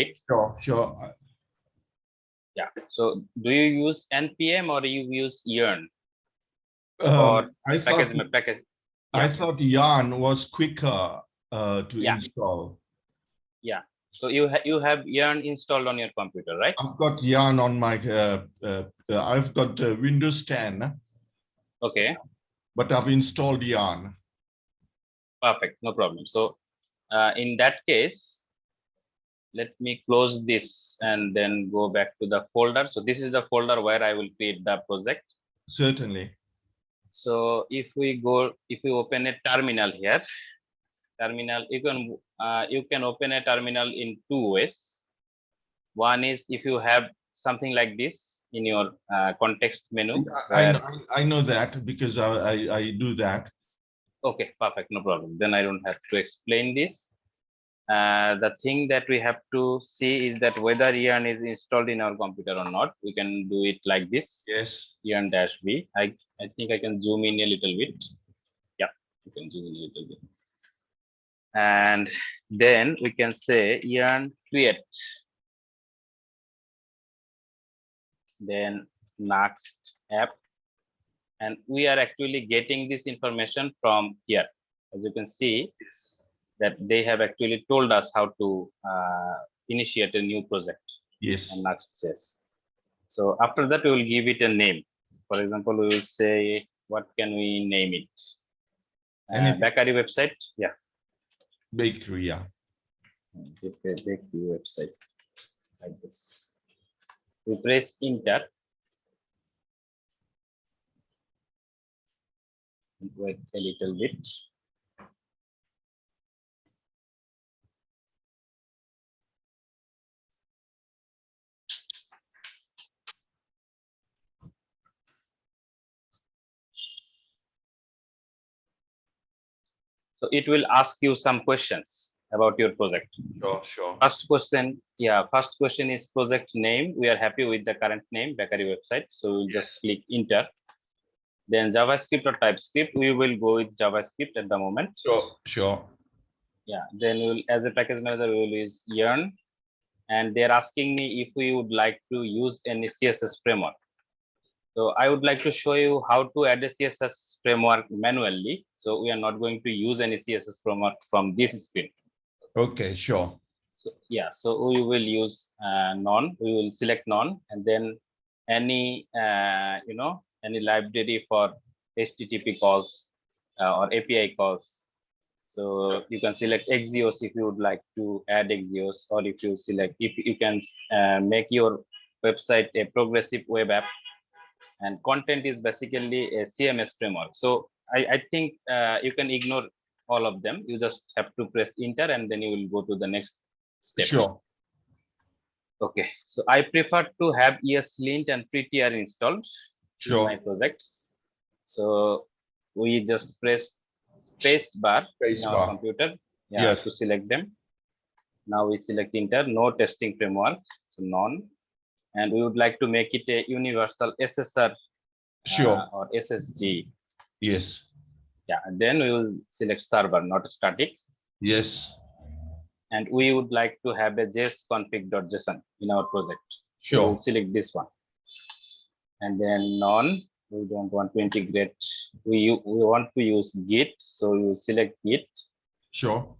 click. Sure, sure. Yeah. So do you use npm or you use yarn? I package? I thought yarn was quicker to install. Yeah. So you have yarn installed on your computer, right? I've got yarn on my. I've got Windows 10. Okay. But I've installed yarn. Perfect. No problem. So in that case, let me close this and then go back to the folder. So this is the folder where I will create the project. Certainly. So if we open a terminal here, you can open a terminal in two ways. One is if you have something like this in your context menu. I know that because I do that. Okay, perfect, no problem. Then I don't have to explain this. The thing that we have to see is that whether yarn is installed in our computer or not. We can do it like this. Yes. yarn-v. I think I can zoom in a little bit. Yeah, you can zoom in a little bit. And then we can say yarn create. Then Nuxt app. And we are actually getting this information from here. As you can see, that they have actually told us how to initiate a new project. Yes. On Nuxt.js. So after that, we will give it a name. For example, we will say, what can we name it? Bakery website. Yeah. Bakery, yeah. Bakery website like this. We press enter. Wait a little bit. So it will ask you some questions about your project. Sure. First question is project name. We are happy with the current name, Bakery website. So we'll just click enter. Then JavaScript or TypeScript, we will go with JavaScript at the moment. Sure. Yeah, then we'll, as a package manager, we will use yarn. And they're asking me if we would like to use any CSS framework. So I would like to show you how to add a CSS framework manually. So we are not going to use any CSS framework from this screen. Okay, sure. So, yeah, so we will use none. We will select none, and then any any library for HTTP calls or API calls. So you can select Axios if you would like to add Axios, or if you can make your website a progressive web app. And content is basically a CMS framework. So I think you can ignore all of them. You just have to press enter, and then you will go to the next step. Sure. Okay, so I prefer to have ESLint and Prettier installed in my projects. So we just press space bar in our computer to select them. Now we select enter, no testing framework, so none. And we would like to make it a universal SSR or SSG. Yes. Yeah, and then we will select server, not static. Yes. And we would like to have a jsconfig.json in our project. Sure. So we'll select this one. And then none, we don't want to integrate. We want to use Git, so you select Git. Sure.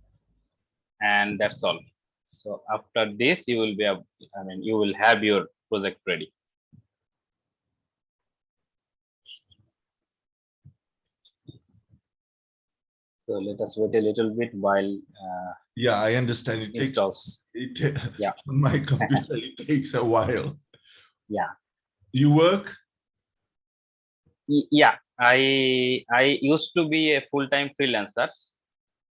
And that's all. So after this, you will be, you will have your project ready. So let us wait a little bit while. Yeah, I understand. It installs. Yeah. On my computer, it takes a while. Yeah. You work? Yeah, I used to be a full-time freelancer.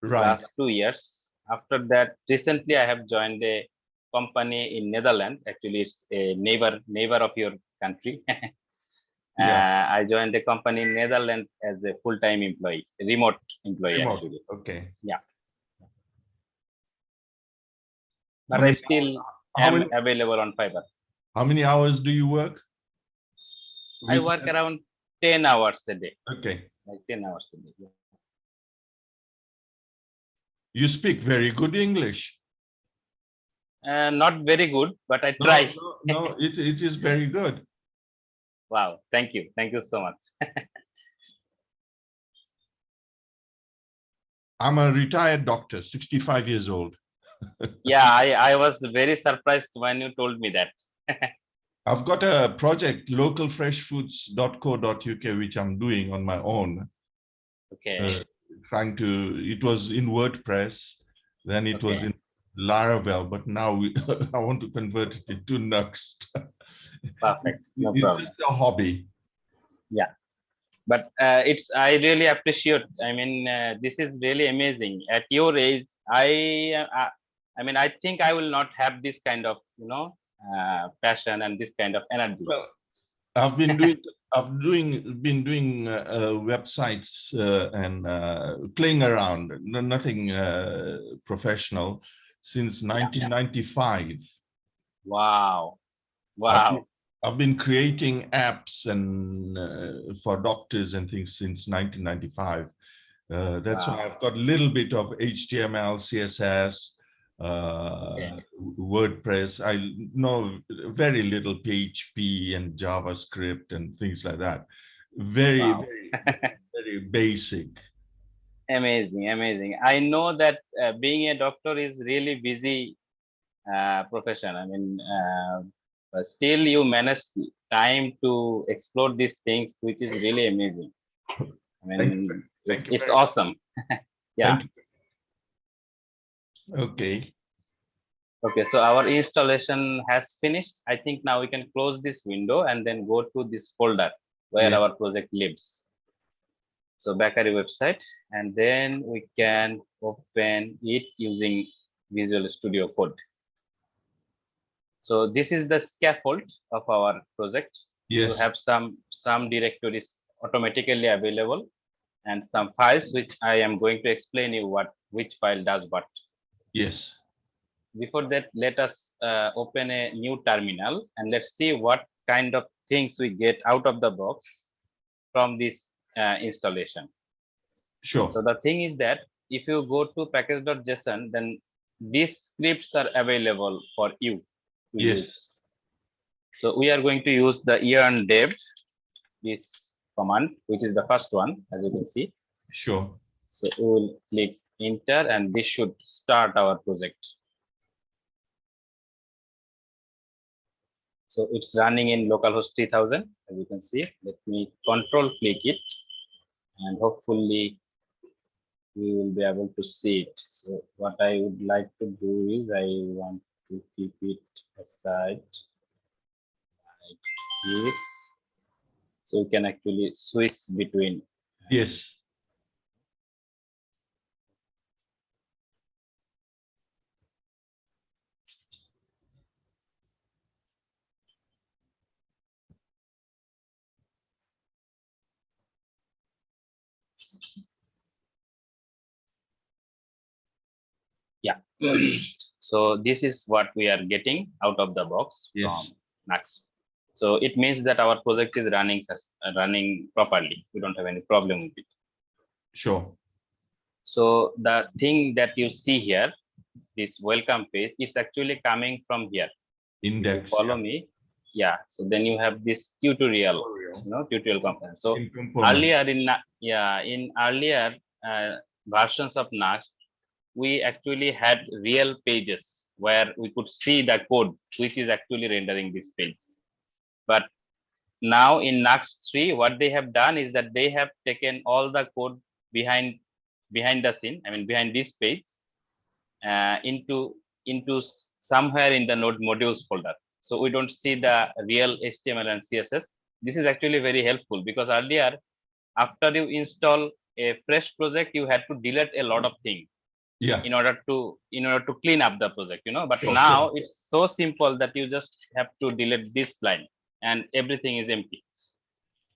Right. Last 2 years. After that, recently I have joined a company in Netherlands. Actually, it's a neighbor of your country. I joined the company in Netherlands as a full-time employee, remote employee. Actually. Okay. Yeah. But I still am available on Fiverr. How many hours do you work? I work around 10 hours a day. Okay. Like 10 hours a day. Yeah. You speak very good English. Not very good, but I No, try. no, it is very good. Wow, thank you so much. I'm a retired doctor, 65 years old. Yeah, I was very surprised when you told me that. I've got a project, localfreshfoods.co.uk, which I'm doing on my own. Okay. It was in WordPress, then it was Okay. in Laravel, but now I want to convert it into Nuxt. Perfect. No It's problem. just a hobby. Yeah. But I really appreciate. I mean, this is really amazing. At your age, I mean, I think I will not have this kind of, passion and this kind of energy. Well, I've been doing websites and playing around, nothing professional since 1995. Wow. I've Wow. been, I've been creating apps and for doctors and things since 1995. That's why Wow. I've got a little bit of HTML, CSS, Okay. WordPress. I know very little PHP and JavaScript and things like that. Very, Wow. very, very basic. Amazing. Amazing. I know that being a doctor is really busy profession. I mean, but still you manage time to explore these things, which is really amazing. I Thank you. mean, Thank you it's very much. awesome. Yeah. Thank you. Okay. Okay. So our installation has finished. I think now we can close this window and then go to this folder where Yeah. our project lives. So Bakery website, and then we can open it using Visual Studio Code. So this is the scaffold of our project. Yes. You have some directories automatically available and some files which I am going to explain you which file does what. Yes. Before that, let us open a new terminal and let's see what kind of things we get out of the box from this installation. Sure. So the thing is that if you go to package.json, then these scripts are available for you to Yes. use. So we are going to use the yarn dev, this command, which is the first one, as you can see. Sure. So we will click enter, and this should start our project. So it's running in localhost 3000, as you can see. Let me control click it, and hopefully we will be able to see it. So what I would like to do is I want to keep it aside like this, so we can actually switch between. Yes. Yeah. So this is what we are getting out of the box Yes. from Nuxt. So it means that our project is running properly. We don't have any problem with it. Sure. So the thing that you see here, this welcome page, is actually coming from here. Index. If you follow me. Yeah. So then you have this tutorial, tutorial component. So earlier in earlier versions of Nuxt, we actually had real pages where we could see the code which is actually rendering this page. But now in Nuxt 3, what they have done is that they have taken all the code behind the scene, I mean behind this page, into somewhere in the node modules folder. So we don't see the real HTML and CSS. This is actually very helpful because earlier, after you install a fresh project, you had to delete a lot of things. Yeah. In order to clean up the project, but Sure, now sure. it's so simple that you just have to delete this line and everything is empty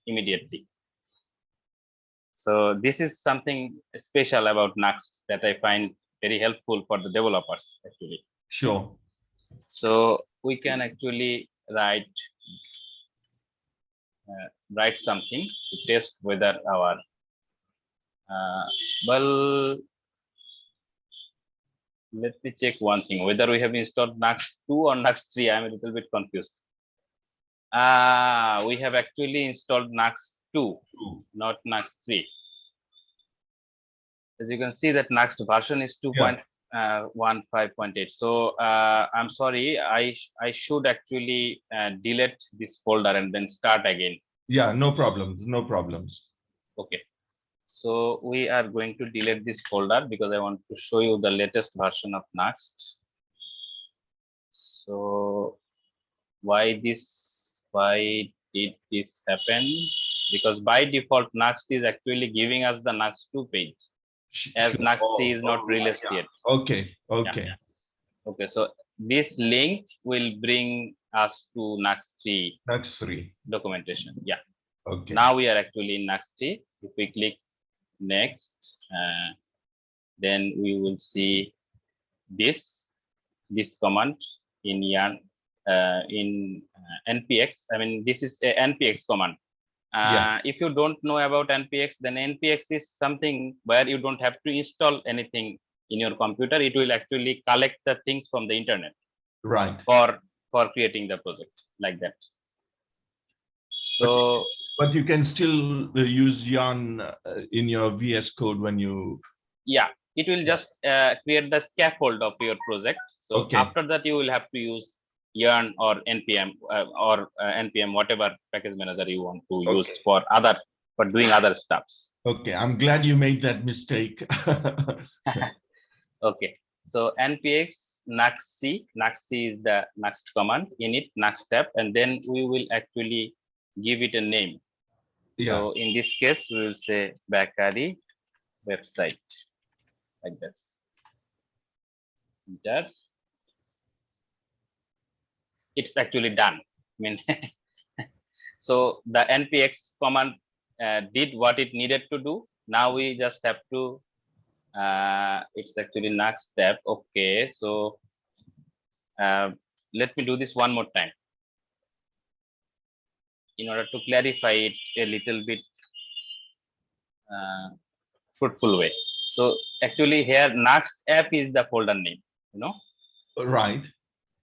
immediately. So this is something special about Nuxt that I find very helpful for the developers actually. Sure. So we can actually write something to test whether our well, let me check one thing, whether we have installed Nuxt 2 or Nuxt 3. I'm a little bit confused. We have actually installed Nuxt 2, not Nuxt 3. As you can see that Nuxt version is 2.15.8. So I'm sorry, I should actually delete this folder and then start again. Yeah, no problems, no problems. Okay. So we are going to delete this folder because I want to show you the latest version of Nuxt. So why did this happen? Because by default Nuxt is actually giving us the Nuxt 2 page, as Nuxt 3 is not released yet. Okay, okay. Yeah. Okay, so this link will bring us to Nuxt 3 documentation. Yeah. Okay. Now we are actually in Nuxt 3. If we click next, then we will see this command in yarn npx. I mean, this is a npx command. If you don't know about npx, then npx is something where you don't have to install anything in your computer. It will actually collect the things from the internet, right, for creating the project, like that. So but you can still use yarn in your VS Code when you, yeah, it will just create the scaffold of your project. So after that you will have to use yarn or npm npm, whatever package manager you want to use for doing other stuffs. Okay, I'm glad you made that mistake. Okay, so npx nuxt is the Nuxt command, init Nuxt tab, and then we will actually give it a name. So in this case we will say bakery website, like this. Enter. It's actually done. I mean, so the npx command did what it needed to do. Now we just have to it's actually Nuxt tab. Okay, so let me do this one more time in order to clarify it a little bit fruitful way. So actually here Nuxt app is the folder name, Right.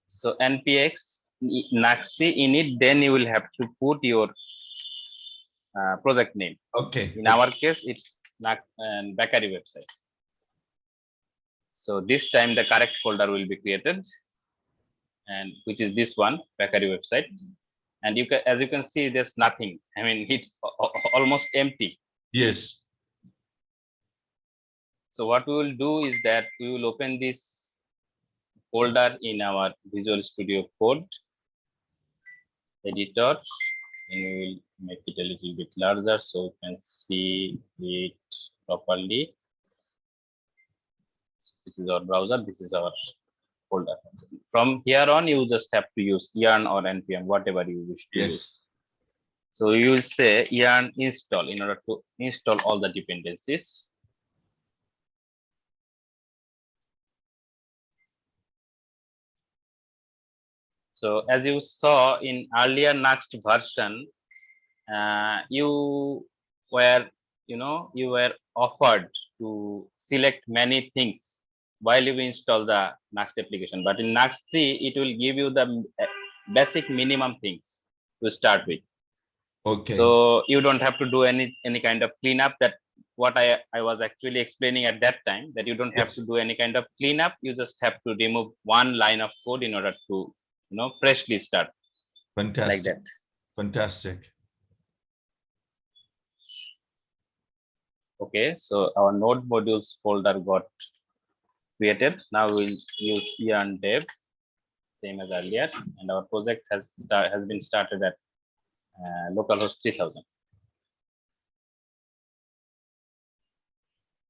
So npx Nuxt init, then you will have to put your project name. Okay. In our case, it's Nuxt and bakery website. So this time the correct folder will be created, and which is this one, bakery website. And you can, as you can see, there's nothing. I mean, it's almost empty. Yes. So what we will do is that we will open this folder in our Visual Studio Code editor, and we will make it a little bit larger so you can see it properly. This is our browser, this is our folder. From here on, you just have to use yarn or npm, whatever you wish to use. So you will say yarn install in order to install all the dependencies. So as you saw in earlier Nuxt version, you were offered to select many things while you install the Nuxt application. But in Nuxt 3, it will give you the basic minimum things to start with. Okay. So you don't have to do any kind of cleanup. That what I was actually explaining at that time, that you don't have to do any kind of cleanup. You just have to remove one line of code in order to freshly start. Fantastic. Like that. Fantastic. Okay, so our node modules folder got created. Now we'll use yarn dev, same as earlier, and our project has been started at localhost 3000.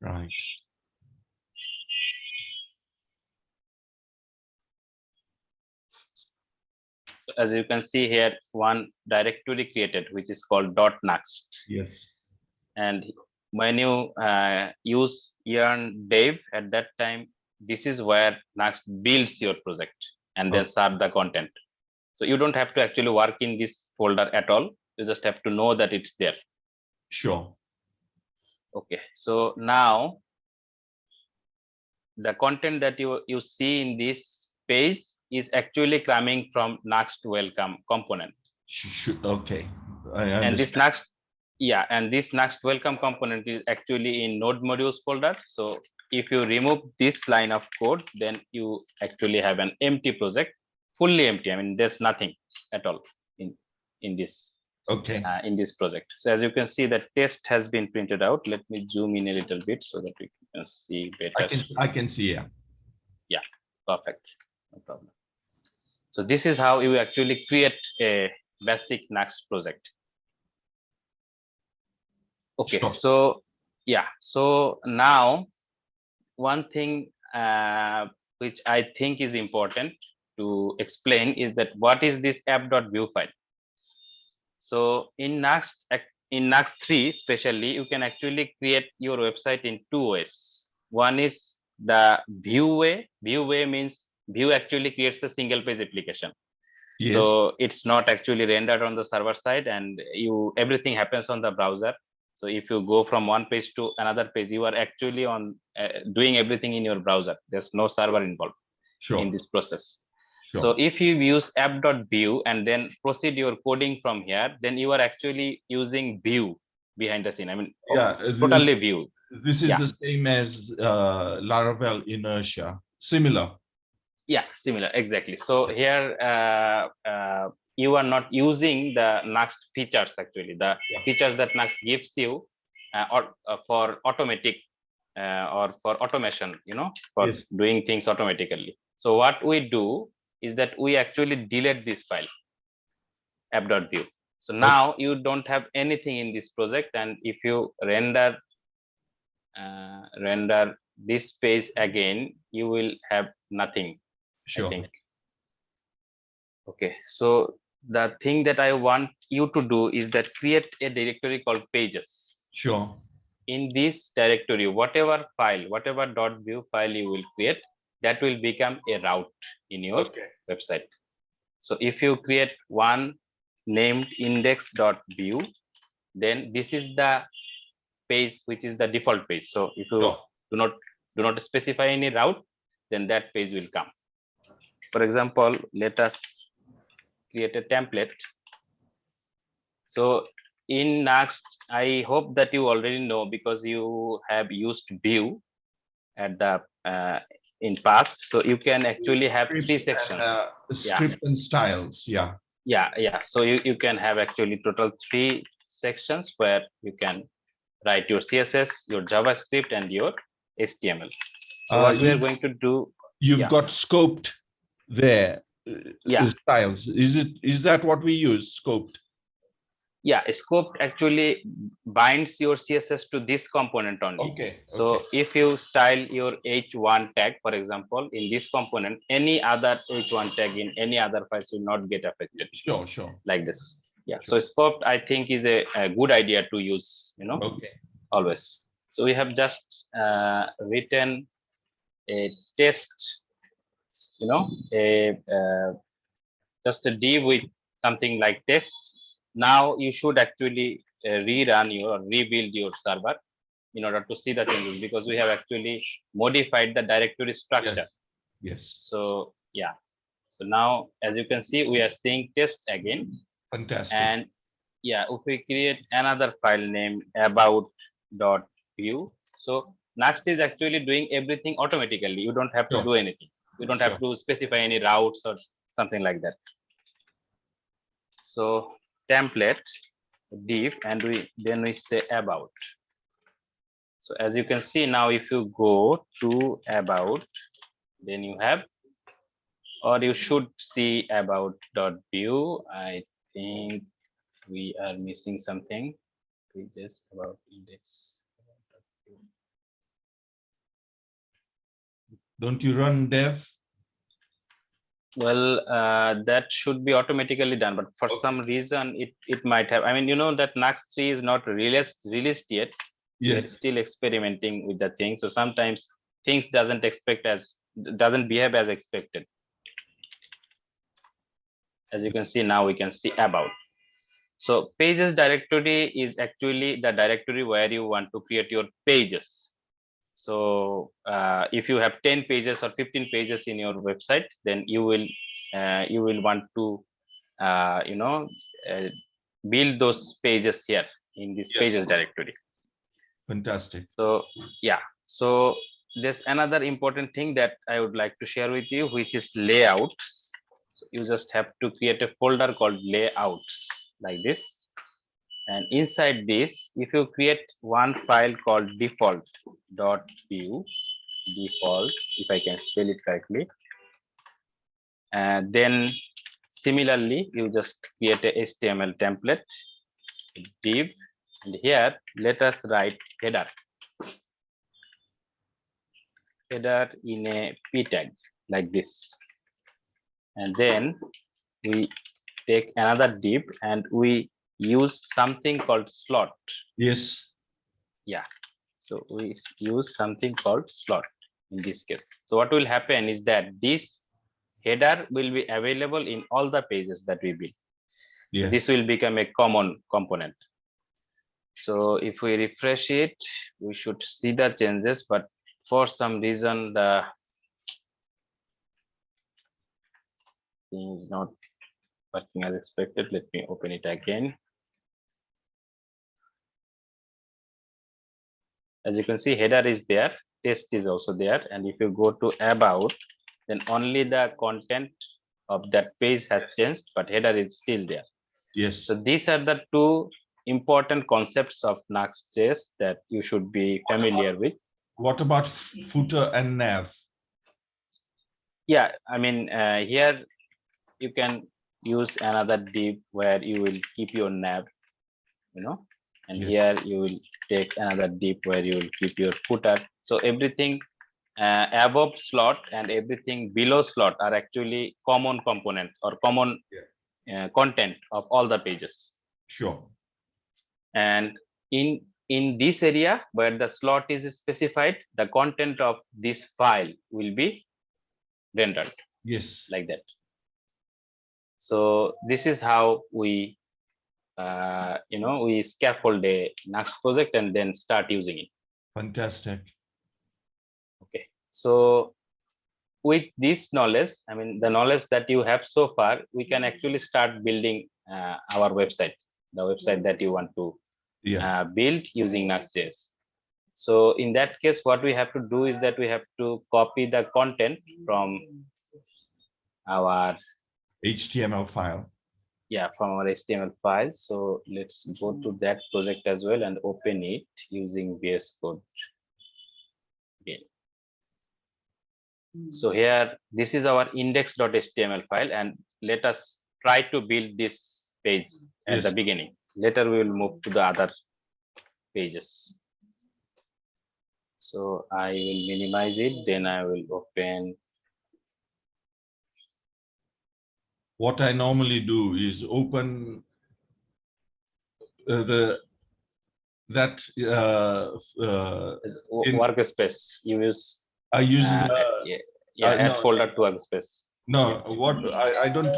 Right. So as you can see here, one directory created, which is called .nuxt. Yes. And when you use yarn dev at that time, this is where Nuxt builds your project and then serve the content. So you don't have to actually work in this folder at all. You just have to know that it's there. Sure. Okay, so now the content that you see in this page is actually coming from Nuxt welcome component. Okay, I And this understand. Nuxt, yeah, and this Nuxt welcome component is actually in node modules folder. So if you remove this line of code, then you actually have an empty project, fully empty. I mean, there's nothing at all in this Okay, in this project. So as you can see, the test has been printed out. Let me zoom in a little bit so that we can see better. I can see. Yeah. Yeah, perfect, no problem. So this is how you actually create a basic Nuxt project. Okay, Sure. so yeah, so now one thing which I think is important to explain is that what is this app.view file. So in Nuxt 3 especially, you can actually create your website in two ways. One is the view way. View way means view actually creates a single page application. Yes. So it's not actually rendered on the server side, and everything happens on the browser. So if you go from one page to another page, you are actually on doing everything in your browser. There's no server involved in Sure. this process. So Sure. if you use app.view and then proceed your coding from here, then you are actually using view behind the scene. I mean, Yeah. totally view. This is Yeah, the same as Laravel inertia. Similar. yeah, similar, exactly. So here you are not using the Nuxt features, actually the Yeah. features that Nuxt gives you or for automatic or for automation, for Yes. doing things automatically. So what we do is that we actually delete this file app.view. So Okay. now you don't have anything in this project, and if you render this page again, you will have nothing, I Sure. think. Okay, so the thing that I want you to do is that create a directory called pages. Sure. In this directory, whatever file, whatever .view file you will create, that will become a route in your Okay. website. So if you create one named index.view, then this is the page which is the default page. So if you Sure. do not specify any route, then that page will come. For example, let us create a template. So in Nuxt, I hope that you already know because you have used view at the in past. So you can actually have three Script and sections. Yeah, script and styles. Yeah. yeah. So you can have actually total three sections where you can write your CSS, your JavaScript, and your HTML. So what we are You going to do, you've yeah, got scoped there yeah, styles. Is that what we use? Scoped. yeah. Scope actually binds your CSS to this component only. Okay. Okay. So if you style your h1 tag, for example, in this component, any other h1 tag in any other files will not get affected Sure. Sure. like this. Yeah. Sure. So scoped, I think, is a good idea to use. Okay. Always. So we have just written a test, a just a div with something like test. Now you should actually rerun your or rebuild your server in order to see the changes, because we have actually modified the directory Yes. structure. Yes. So yeah, so now as you can see, we are seeing test again. Fantastic. And yeah, if we create another file named about.view, so Nuxt is actually doing everything automatically. You don't have to Sure. do anything. You don't have Sure. to specify any routes or something like that. So template div, and we say about. So as you can see now, if you go to about, then you have, or you should see about.view. I think we are missing something. We just about index. Don't you run dev? Well, that should be automatically done, but for some reason it might have. I mean, that Nuxt 3 is not released yet. We are Yes. still experimenting with the thing, so sometimes things doesn't behave as expected. As you can see now, we can see about. So pages directory is actually the directory where you want to create your pages. So if you have 10 pages or 15 pages in your website, then you will want to uh, build those pages here in this pages Yes. directory. Fantastic. So yeah, so there's another important thing that I would like to share with you, which is layouts. So you just have to create a folder called layouts like this. And inside this, if you create one file called default.view, default, if I can spell it correctly, and then similarly, you just create a HTML template, div, and here let us write header in a p tag like this, and then we take another div and we use something called slot. Yes. Yeah, so we use something called slot in this case. So what will happen is that this header will be available in all the pages that we build. So this Yes. will become a common component. So if we refresh it, we should see the changes, but for some reason the thing is not working as expected. Let me open it again. As you can see, header is there, test is also there, and if you go to about, then only the content of that page has changed, but header is still there. Yes. So these are the two important concepts of Nuxt.js that you should be familiar with. What about footer and nav? Yeah, I mean, here you can use another div where you will keep your nav, and Yes. here you will take another div where you will keep your footer. So everything above slot and everything below slot are actually common components or common content of all the pages. Sure. And in this area where the slot is specified, the content of this file will be rendered. Yes. Like that. So this is how we we scaffold a Nuxt project and then start using it. Fantastic. Okay, so with this knowledge, I mean the knowledge that you have so far, we can actually start building our website, the website that you want to build using Nuxt.js. So in that case, what we have to do is that we have to copy the content from our HTML file. Yeah, from our HTML file. So let's go to that project as well and open it using VS Code. Again. So here, this is our index.html file, and let us try to build this page at the beginning. Later, we will move to the other pages. So I will minimize it, then I will open. What I normally do is open workspace. You use. I use add folder to workspace. No, I don't,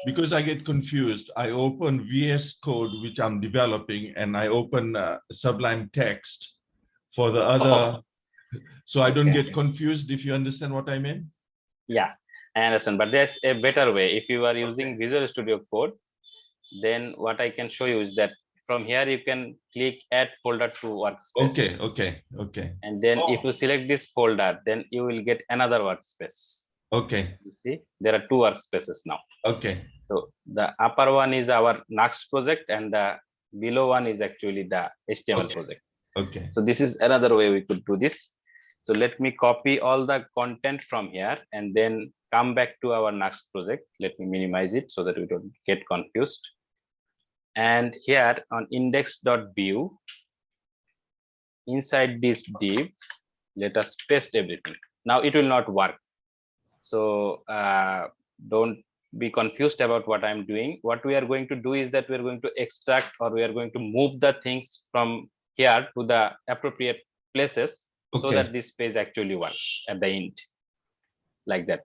because I get confused. I open VS Code, which I'm developing, and I open Sublime Text for the other. So I don't get confused, if you understand what I mean. Yeah, I understand, but there's a better way. If you are using Visual Studio Code, then what I can show you is that from here you can click add folder to workspace. Okay. And then if you select this folder, then you will get another workspace. Okay. You see, there are two workspaces now. Okay. So the upper one is our Nuxt project, and the below one is actually the HTML project. Okay. So this is another way we could do this. So let me copy all the content from here and then come back to our Nuxt project. Let me minimize it so that we don't get confused. And here on index.view, inside this div, let us paste everything. Now it will not work. So don't be confused about what I'm doing. What we are going to do is that we're going to extract, or we are going to move the things from here to the appropriate places so that this page actually works at the end, like that.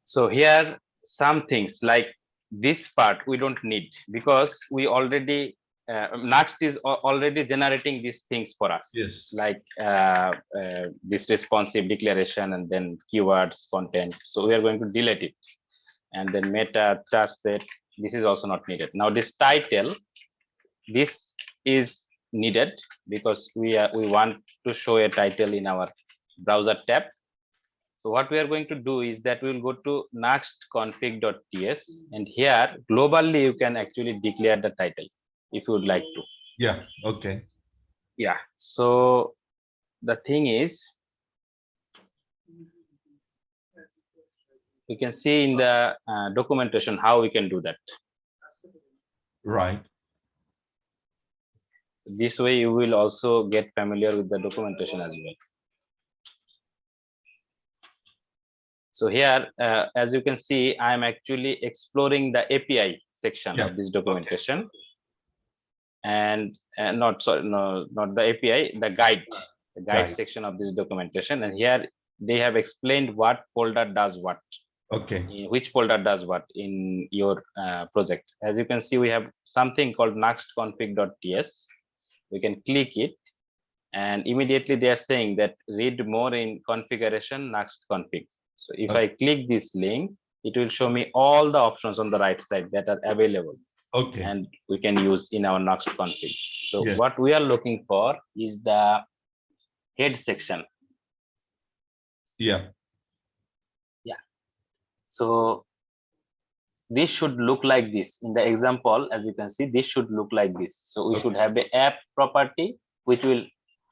So here, some things like this part we don't need, because we already Nuxt is already generating these things for us, Yes. like this responsive declaration and then keywords, content. So we are going to delete it. And then meta, chart set, this is also not needed. Now this title, this is needed because we want to show a title in our browser tab. So what we are going to do is that we will go to nuxtconfig.ts, and here globally you can actually declare the title if you would like to. Yeah. Okay. Yeah. So the thing is, we can see in the documentation how we can do that. Right. This way you will also get familiar with the documentation as well. So here, as you can see, I am actually exploring the API section of this documentation. Okay. And not the API, the guide section of this documentation. And here they have explained what folder does what. Okay. Which folder does what in your project. As you can see, we have something called nuxtconfig.ts. We can click it, and immediately they are saying that read more in configuration nuxt config. So if I click this link, it will show me all the options on the right side that are available. Okay. And we can use in our Nuxt config. So what we are looking for is the head section. Yeah. Yeah. So this should look like this. In the example, as you can see, this should look like this. So we should have the app property, which will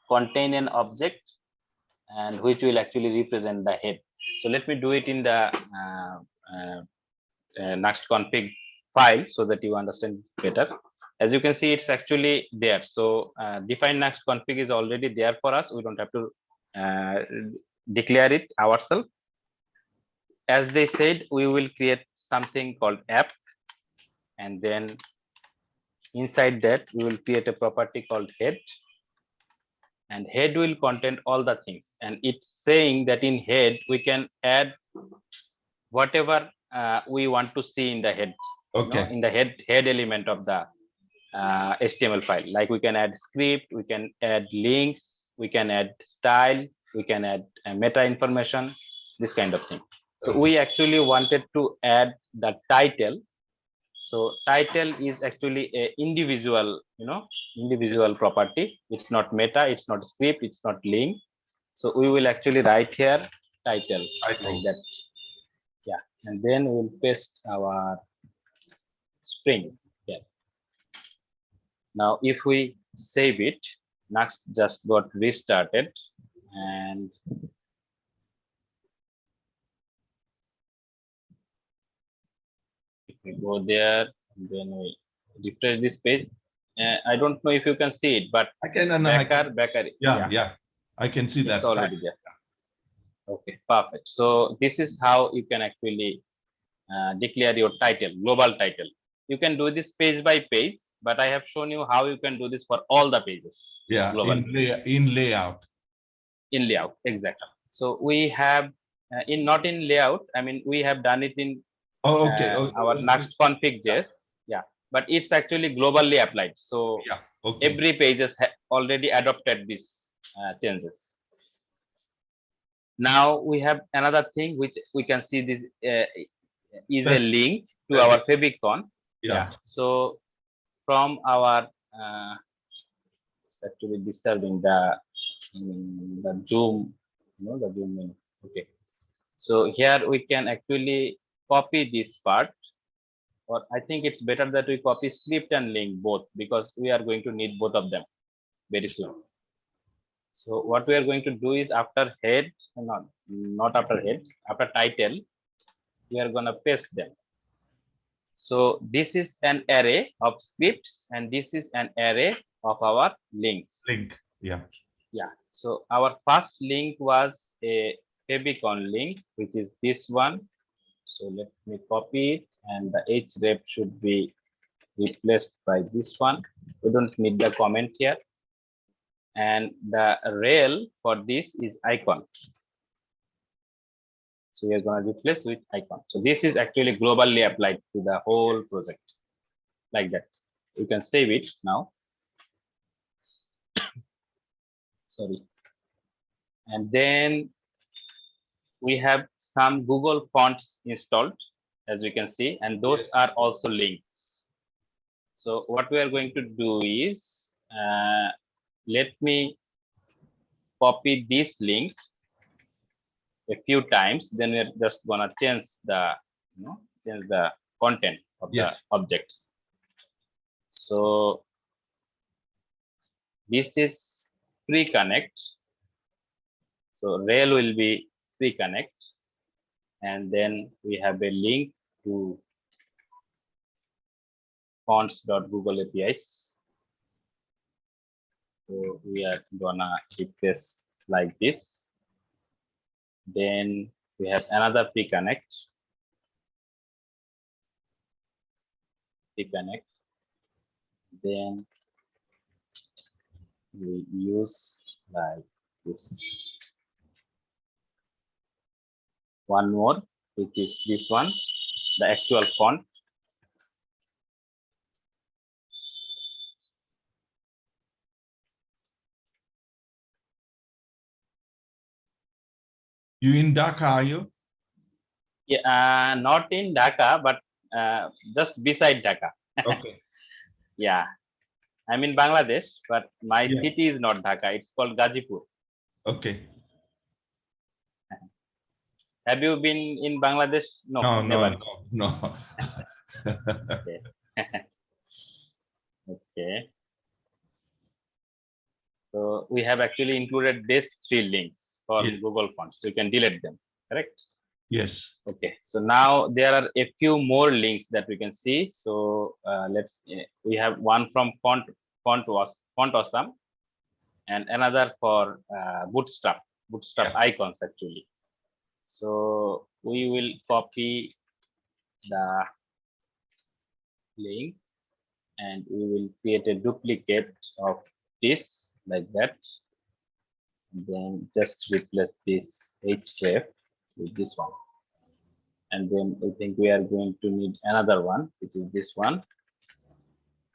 contain an object and which will actually represent the head. So let me do it in the Nuxt config file so that you understand better. As you can see, it's actually there. So define Nuxt config is already there for us. We don't have to declare it ourselves. As they said, we will create something called app, and then inside that we will create a property called head, and head will contain all the things. And it's saying that in head we can add whatever we want to see in the head. Okay. You know, in the head element of the HTML file. Like we can add script, we can add links, we can add style, we can add meta information, this kind of thing. So we actually wanted to add the title. So title is actually a individual, individual property. It's not meta, it's not script, it's not link. So we will actually write here title like that. Yeah, and then we'll paste our string. Yeah. Now, if we save it, Nuxt just got restarted, and if we go there, and then we refresh this page. I don't know if you can see it, but I can. Backer. Yeah, I can see that. It's already there. Okay, perfect. So this is how you can actually declare your title, global title. You can do this page by page, but I have shown you how you can do this for all the pages. Yeah, in layout. In layout, exactly. So we have not in layout. I mean, we have done it in our Nuxt config.js. Yeah, but it's actually globally applied. So every pages already adopted these changes. Now we have another thing which we can see. This is a link to our favicon. Yeah. So from our it's actually disturbing the zoom, the zoom menu. Okay. So here we can actually copy this part, or I think it's better that we copy script and link both, because we are going to need both of them very soon. So what we are going to do is after head, not after head, after title, we are going to paste them. So this is an array of scripts, and this is an array of our links. Link, yeah. Yeah. So our first link was a favicon link, which is this one. So let me copy it, and the href should be replaced by this one. We don't need the comment here. And the rel for this is icon. So we are going to replace with icon. So this is actually globally applied to the whole project, like that. You can save it now. Sorry. And then we have some Google fonts installed, as we can see, and those Yes. are also links. So what we are going to do is, let me copy this link a few times, then we're just gonna change the, change the content of the Yes. objects. So this is pre-connect. So rel will be pre-connect, and then we have a link to fonts.google APIs. So we are gonna replace like this. Then we have another pre-connect. Pre-connect. Then we use like this. One more, which is this one, the actual font. You in Dhaka, are you? Yeah, not in Dhaka, but just beside Dhaka. Okay. Yeah, I'm in Bangladesh, but my Yeah. city is not Dhaka. It's called Gazipur. Okay. Have you been in Bangladesh? No, No, never. no. Okay. Okay. So we have actually included these three links for Yes. Google Fonts. So you can delete them, correct? Yes. Okay. So now there are a few more links that we can see. So we have one from Font Awesome, and another for Bootstrap Yeah. icons actually. So we will copy the link and we will create a duplicate of this like that. And then just replace this href with this one. And then I think we are going to need another one, which is this one.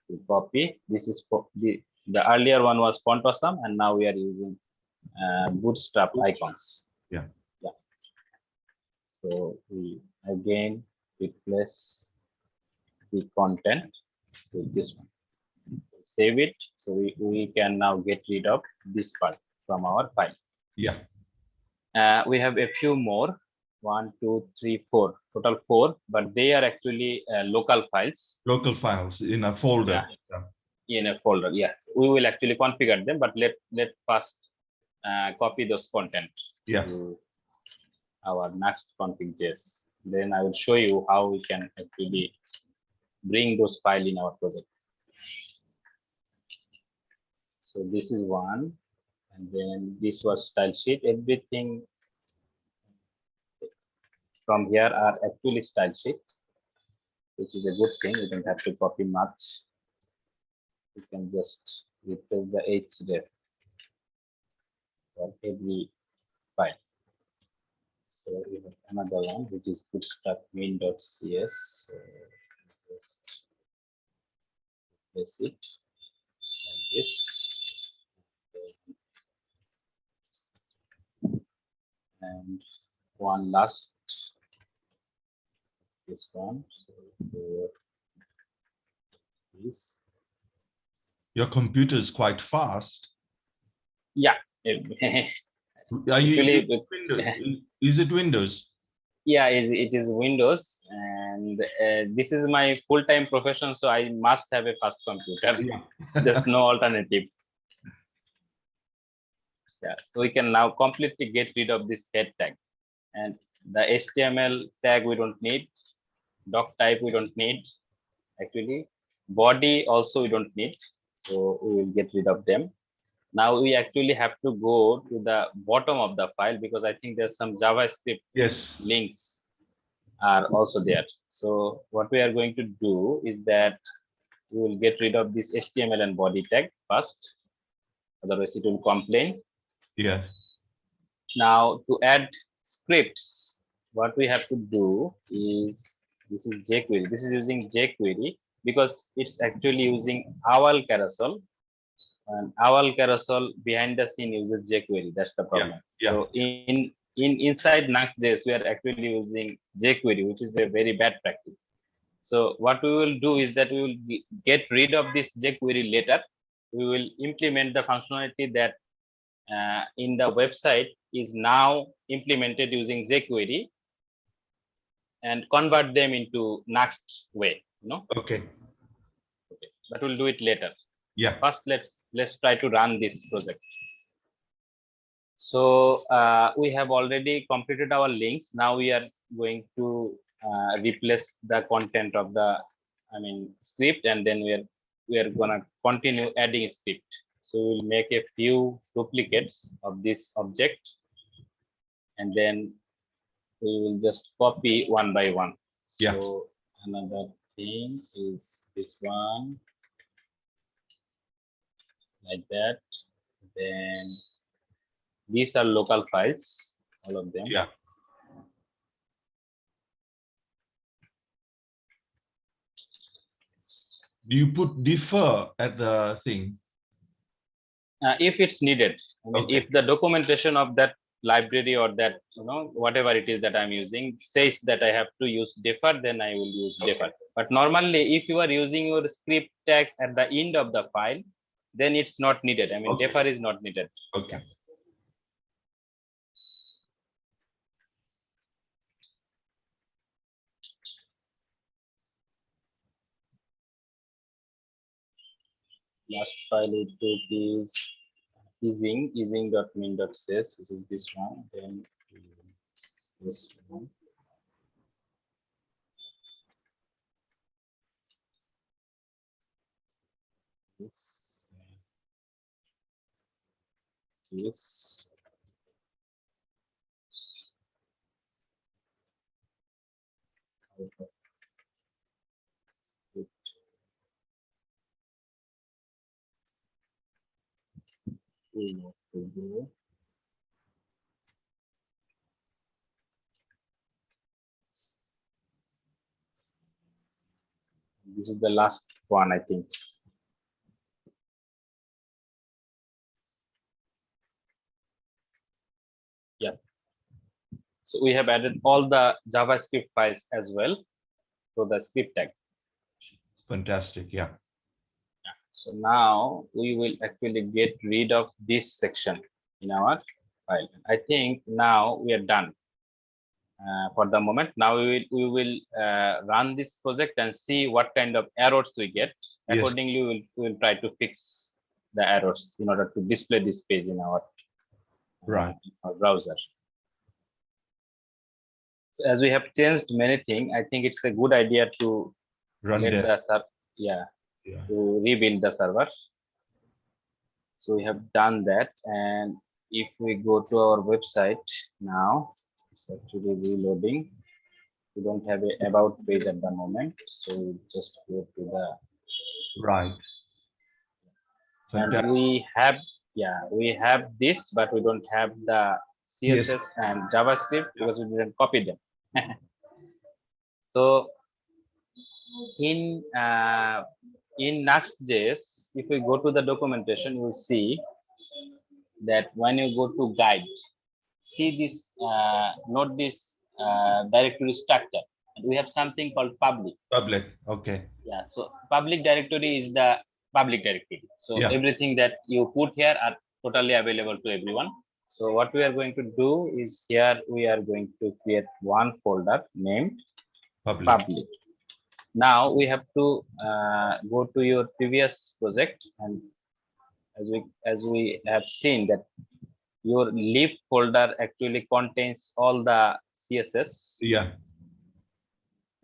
To copy. This is the earlier one was Font Awesome, and now we are using Bootstrap icons. Yeah. Yeah. So we again replace the content with this one. Save it. So we can now get rid of this part from our file. Yeah. We have a few more. 1, 2, 3, 4. Total 4, but they are actually local files. Local files in a folder. Yeah. In a folder. Yeah, we will actually configure them, but let first copy those content to our Nuxt config.js. Then I will show you how we can actually bring those files in our project. So this is one, and then this was style sheet. Everything from here are actually style sheets, which is a good thing. You don't have to copy much. You can just replace the href for every file. So we have another one, which is bootstrap main.cs. So just replace it like this. And one last, this one. So this. Your computer is quite fast. Yeah. Are you Actually, Windows? Is it Windows? Yeah, it is Windows, and this is my full-time profession, so I must have a fast computer. Yeah. There's no alternative. Yeah, so we can now completely get rid of this head tag, and the HTML tag we don't need, doc type we don't need, actually body also we don't need, so we will get rid of them. Now we actually have to go to the bottom of the file because I think there's some JavaScript links are also there. So what we are going to do is that we will get rid of this HTML and body tag first, otherwise it will complain. Yeah. Now to add scripts, what we have to do is, this is jQuery. This is using jQuery. because it's actually using owl carousel, and owl carousel behind the scene uses jQuery. That's the problem. Yeah. So in inside Nuxt.js, we are actually using jQuery, which is a very bad practice. So what we will do is that we will get rid of this jQuery later. We will implement the functionality that in the website is now implemented using jQuery and convert them into Nuxt way. Okay. But we'll do it later. Yeah. First, let's try to run this project. So we have already completed our links. Now we are going to replace the content of the script, and then we are gonna continue adding script. So we'll make a few duplicates of this object, and then we will just copy one by one. Yeah. So another thing is this one, like that. Then these are local files, all of them. Yeah. Do you put defer at the thing? If it's needed. Okay. If the documentation of that library or that whatever it is that I'm using says that I have to use defer, then I will use defer. But normally, if you are using your script tags at the end of the file, then it's not needed. Okay. Defer is not needed. Okay. Last file it took is easing.min.sys, which is this one. Then this one. This. This is the last one, I think. Yeah. So we have added all the JavaScript files as well to the script tag. Fantastic. Yeah. So now we will actually get rid of this section in our file. I think now we are done for the moment. Now we will run this project and see what kind of errors we get. Yes. Accordingly, we will try to fix the errors in order to display this page in our our browser. So as we have changed many things, I think it's a good idea to run let that. To rebuild the server. So we have done that, and if we go to our website now, it's actually reloading. We don't have a about page at the moment, so we just go to the Fantastic. and we have this, but we don't have the CSS and JavaScript because we didn't copy them. So in Nuxt.js, if we go to the documentation, you will see that when you go to guide, see this, note this directory structure. And we have something called public. Public. Okay. Yeah. So public directory is the public directory. So everything that you put here are totally available to everyone. So what we are going to do is here we are going to create one folder named public. Now we have to go to your previous project, and as we have seen that your lib folder actually contains all the CSS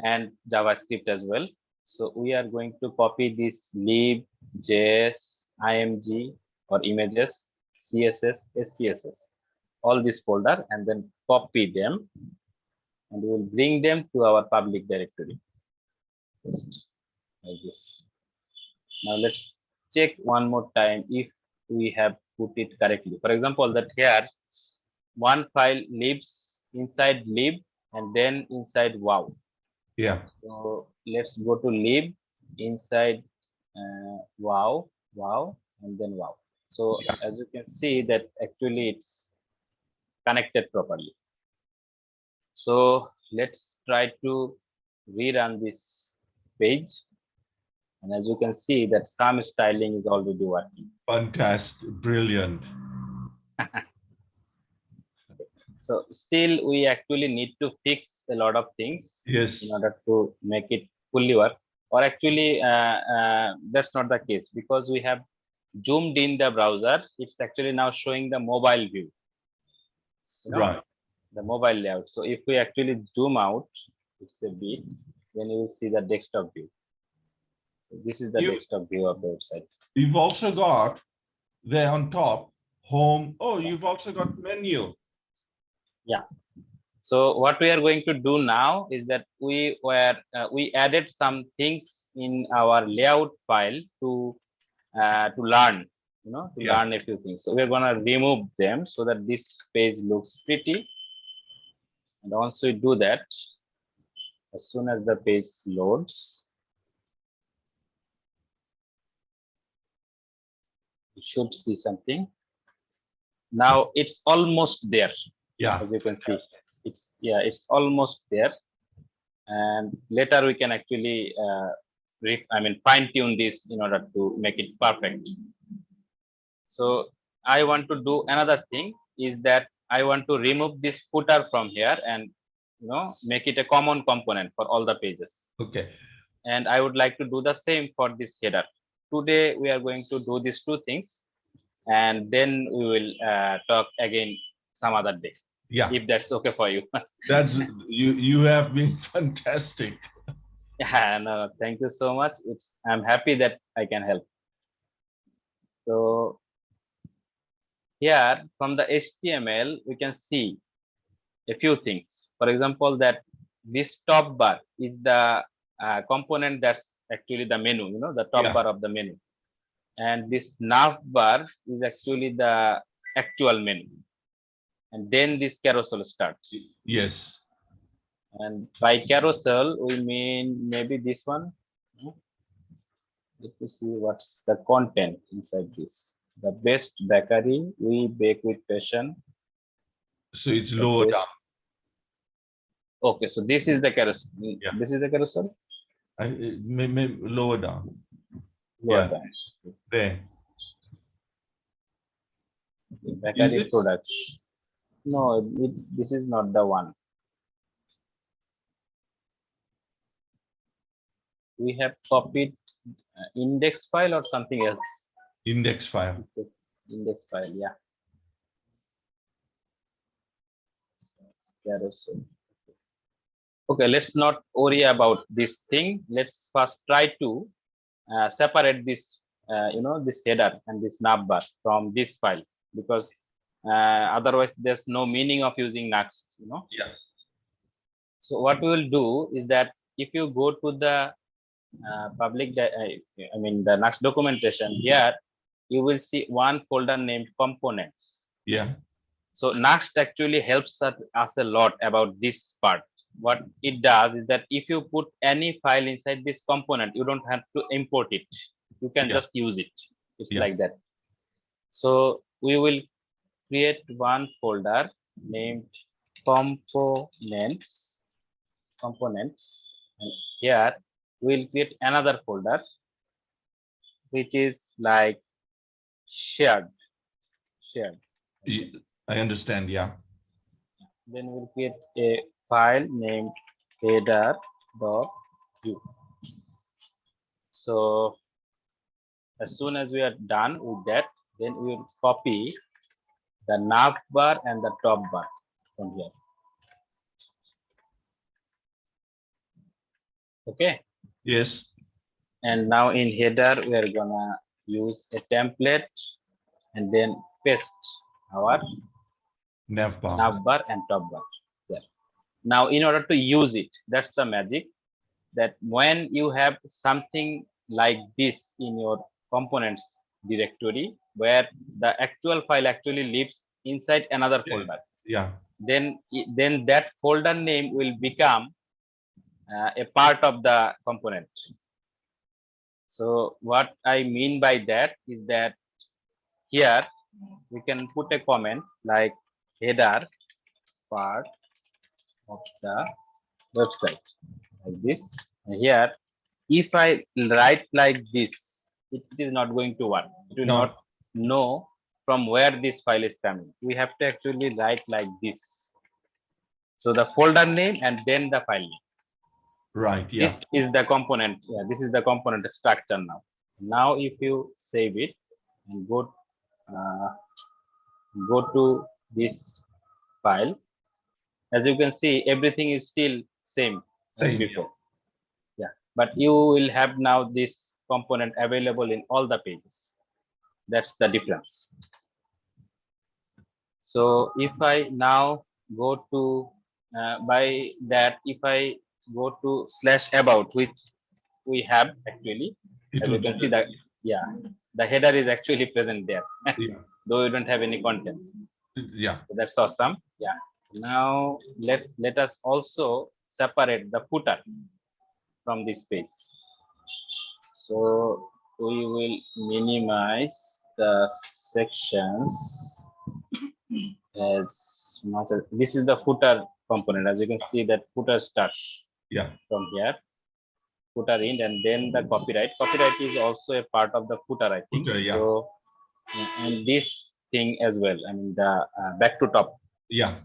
and JavaScript as well. So we are going to copy this lib, JS, IMG or images, CSS, SCSS, all this folder, and then copy them, and we will bring them to our public directory. Just like this. Now let's check one more time if we have put it correctly. For example, that here one file lives inside lib and then inside wow. Yeah. So let's go to lib inside wow, wow, and then wow. So Yeah. as you can see that actually it's connected properly. So let's try to rerun this page. And as you can see that some styling is already working. Fantastic. Brilliant. So still we actually need to fix a lot of things in Yes. order to make it fully work. Or actually that's not the case because we have zoomed in the browser. It's actually now showing the mobile view, Right. the mobile layout. So if we actually zoom out, it's a bit, then you will see the desktop view. So this is the You, desktop view of the website. you've also got there on top, home. Oh, you've also got menu. Yeah. So what we are going to do now is that we added some things in our layout file to learn, to Yeah. learn a few things. So we're gonna remove them so that this page looks pretty. And once we do that, as soon as the page loads, you should see something. Now it's almost there. Yeah. As you can see, it's almost there. And later we can actually fine tune this in order to make it perfect. So I want to do another thing is that I want to remove this footer from here and make it a common component for all the pages. Okay. And I would like to do the same for this header. Today we are going to do these two things, and then we will talk again some other day, Yeah. if that's okay for you. That's you have been fantastic. Yeah, no, thank you so much. I'm happy that I can help. So here from the HTML, we can see a few things. For example, that this top bar is the component that's actually the menu, the top Yeah. bar of the menu. And this nav bar is actually the actual menu. And then this carousel starts. Yes. And by carousel, we mean maybe this one. Let me see what's the content inside this. The best bakery, we bake with passion. So it's The lower best. down. Okay, so this is the carousel. Yeah. This is the carousel. May lower down. Lower Yeah. down. There. Okay, Is bakery this? products. No, this is not the one. We have copied index file or something else. Index file. It's a index file, yeah. Carousel. Okay, let's not worry about this thing. Let's first try to separate this, this header and this navbar from this file, because otherwise there's no meaning of using Nuxt, Yeah. So what we will do is that if you go to the the Nuxt documentation here, you will see one folder named components. Yeah. So Nuxt actually helps us a lot about this part. What it does is that if you put any file inside this component, you don't have to import it. You can Yeah. just use it. It's Yeah. like that. So we will create one folder named components. And here we'll create another folder which is like shared. I understand. Yeah. Then we'll create a file named header.view. So as soon as we are done with that, then we will copy the nav bar and the top bar from here. Okay. Yes. And now in header, we are gonna use a template and then paste our Navbar. nav bar and top bar there. Now, in order to use it, that's the magic, that when you have something like this in your components directory, where the actual file actually lives inside another folder, Yeah. then that folder name will become a part of the component. So what I mean by that is that here we can put a comment like header part of the website like this. And here, if I write like this, it is not going to work. It will not No. know from where this file is coming. We have to actually write like this. So the folder name and then the file name. Right. Yeah. This is the component. Yeah, this is the component structure now. Now, if you save it and go to this file, as you can see, everything is still same as Same. before. Yeah, but you will have now this component available in all the pages. That's the difference. So if I now go to by that, if I go to /about, which we have actually, It as will you be can see that, yeah, the header is actually present there, yeah. though you don't have any content. Yeah. So that's awesome. Yeah. Now let us also separate the footer from this page. So we will minimize the sections as much as this is the footer component. As you can see, that footer starts Yeah. from here, footer in, and then the copyright. Copyright is also a part of the footer, I think. Footer, yeah. So and this thing as well. I mean the back to top Yeah.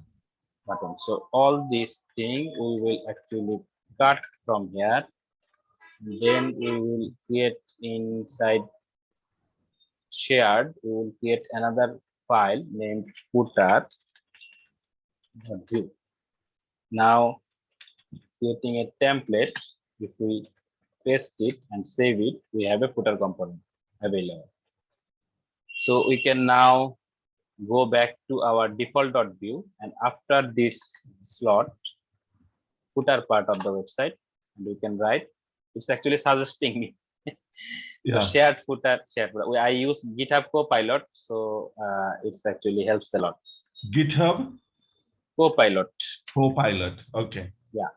button. So all these thing we will actually cut from here. Then we will create inside shared. We will create another file named footer.view. Now creating a template. If we paste it and save it, we have a footer component available. So we can now go back to our default.view, and after this slot, footer part of the website, and we can write. It's actually suggesting me. So Yeah. shared footer. I use GitHub Copilot, so it's actually helps a lot. GitHub Copilot. Copilot. Okay. Yeah.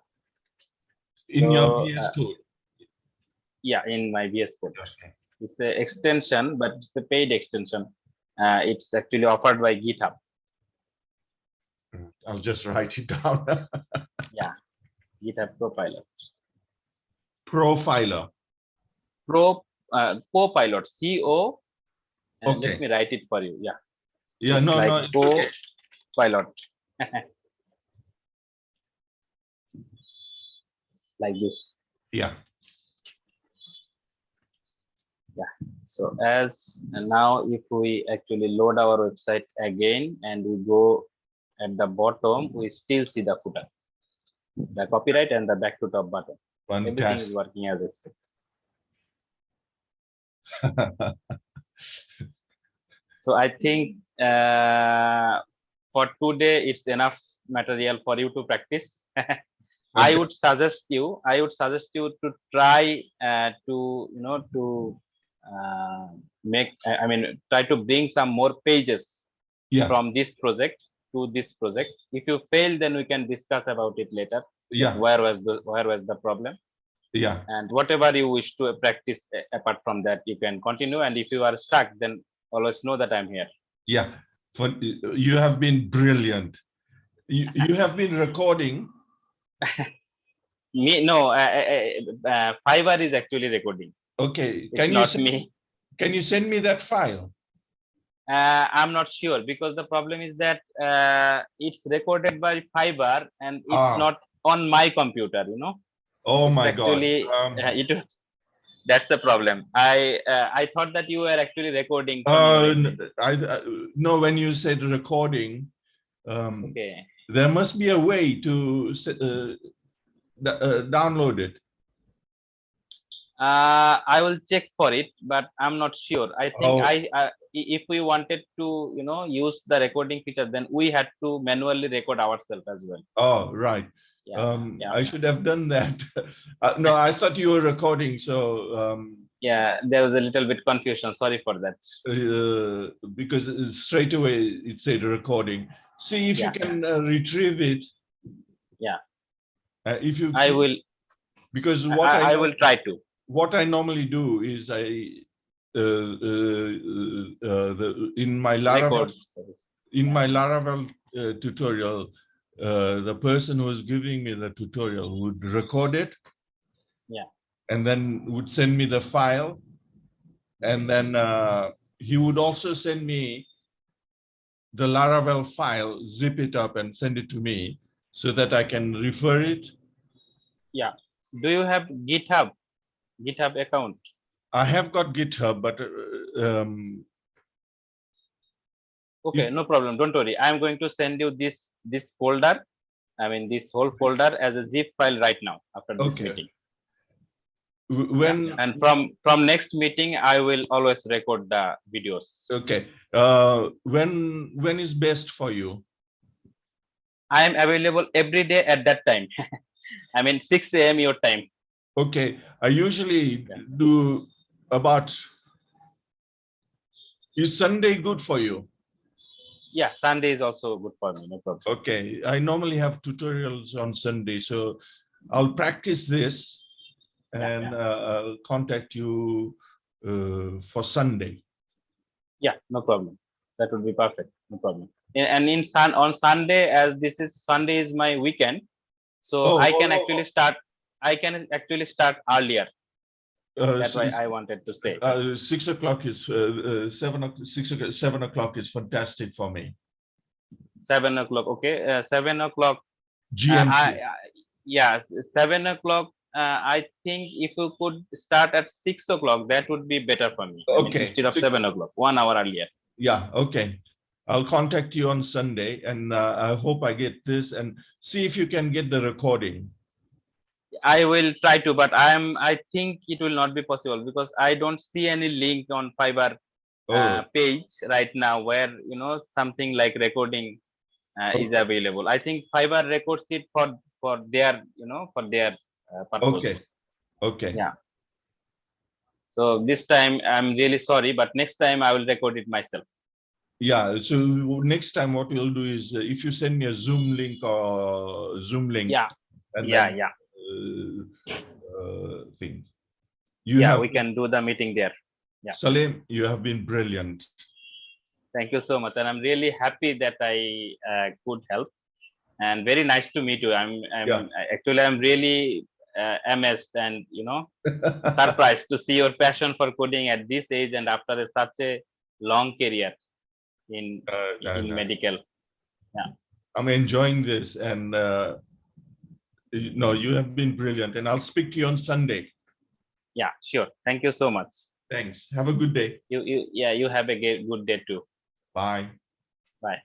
In your So, VS Code. yeah, in my VS Code. Okay. It's an extension, but it's a paid extension. It's actually offered by GitHub. I'll just write it down. Yeah, GitHub Copilot. Profiler. Copilot. CO. And Okay. let me write it for you. Yeah. Yeah. It's No. like No. It's okay. Copilot. Like this. Yeah. Yeah. So as and now, if we actually load our website again and we go at the bottom, we still see the footer, the copyright, and the back to top button. Everything is Fantastic. working as expected. So I think for today it's enough material for you to practice. I would suggest you to try to make, I mean, try to bring some more pages Yeah. from this project to this project. If you fail, then we can discuss about it later. Yeah. Where was the problem? Yeah. And whatever you wish to practice apart from that, you can continue. And if you are stuck, then always know that I'm here. Yeah. You have been brilliant. You have been recording. Me, no, Fiverr is actually recording. Okay. Can you send me that file? I'm not sure, because the problem is that it's recorded by Fiverr and it's not on my computer, Oh it's my actually, God. That's the problem. I thought that you were actually recording. No, when you said recording, okay, there must be a way to download it. I will check for it, but I'm not sure. I think if we wanted to, use the recording feature, then we had to manually record ourselves as well. Oh, right. Yeah. I should have done that. No, I thought you were recording. So yeah, there was a little bit confusion. Sorry for that. Because straight away it said recording. See if you can retrieve it. Yeah. If you, I will. Because I will try to. what I normally do is in my Laravel tutorial, the person who was giving me the tutorial would record it. Yeah. And then would send me the file. And then he would also send me the Laravel file, zip it up and send it to me so that I can refer it. Yeah. Do you have GitHub account? I have got GitHub, but okay, no problem. Don't worry. I'm going to send you this folder. I mean, this whole folder as a zip file right now after this meeting. When and from next meeting, I will always record the videos. Okay. When is best for you? I am available every day at that time. I mean, 6 a.m. your time. Okay. I usually do about. Is Sunday good for you? Yeah, Sunday is also good for me. No problem. Okay. I normally have tutorials on Sunday, so I'll practice this and I'll contact you for Sunday. Yeah, no problem. That would be perfect. No problem. And on Sunday, as this is Sunday is my weekend, so I can actually start. I can actually start earlier. That's why I wanted to say. 6 o'clock is 7 o'clock is fantastic for me. 7 o'clock. Okay, 7 o'clock. GMT. Yeah, 7 o'clock. I think if you could start at 6 o'clock, that would be better for me. Okay. I mean, instead of 7 o'clock, 1 hour earlier. Yeah. Okay. I'll contact you on Sunday, and I hope I get this and see if you can get the recording. I will try to, but I think it will not be possible because I don't see any link on Fiverr page right now where something like recording is available. I think Fiverr records it for their for their purpose. Okay. Yeah. So this time I'm really sorry, but next time I will record it myself. Yeah. So next time what we'll do is if you send me a Zoom link or Zoom link. Yeah. And then, thing. We can do the meeting there. Yeah. Salim, you have been brilliant. Thank you so much, and I'm really happy that I could help. And very nice to meet you. I'm really amazed and surprised to see your passion for coding at this age and after such a long career in medical. Yeah, I'm enjoying this, and you have been brilliant. And I'll speak to you on Sunday. Yeah, sure. Thank you so much. Thanks. Have a good day. You have a good day too. Bye. Bye.